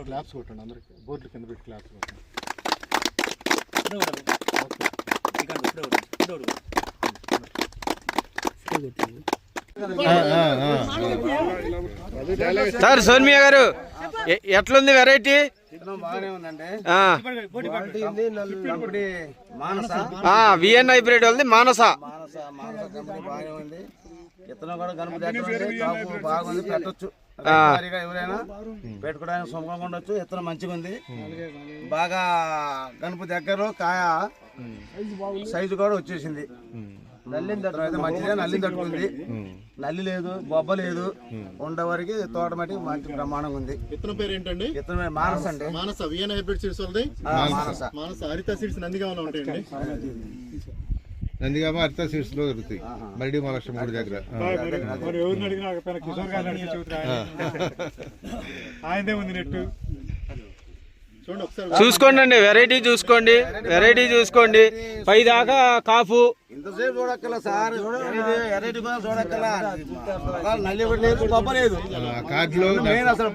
Claps కొట్టండి అందరికి, బోర్డుల కింద పెట్టి క్లాప్స్ కొట్టండి. సార్ సోనియా గారు ఎట్లుంది వెరైటీ? బాగానే ఉందండి. విఎన్ హైబ్రిడ్ ఉంది మానస. కంపెనీ బాగానే ఉంది. విత్తనం కూడా గనుపు దగ్గర కాపు బాగుంది, పెట్టొచ్చు. ఎవరైనా పెట్టుకోవడానికి సుఖంగా ఉండొచ్చు. విత్తనం మంచిగా ఉంది, బాగా గనుపు దగ్గర కాయ సైజు కూడా వచ్చేసింది. అయితే మంచిదే, నల్లిని తట్టుకుంది. నల్లి లేదు, బొబ్బ లేదు, ఉండేవారికి తోట మట్టి మంచి బ్రహ్మాండంగా ఉంది. విత్తనం పేరు ఏంటండి? విత్తనం మానస అండి. మానస విఎన్ హైబ్రిడ్ సీడ్స్ వాళ్ళది. మానస హరిత సీడ్స్ నందిగామలో ఉంటాయండి. నందిగామ హరిత సీడ్స్ లో దొరుకుతాయి. మరిడి మహాలక్ష్మి గుడి దగ్గర. చూసుకోండి అండి, వెరైటీ చూసుకోండి, వెరైటీ చూసుకోండి. పై దాకా కాపు. ఇంతసేపు చూడక్కల సార్, వెరైటీ కూడా చూడక్కల. నల్లి కూడా లేదు, బొబ్బ లేదు. కార్డులో అసలు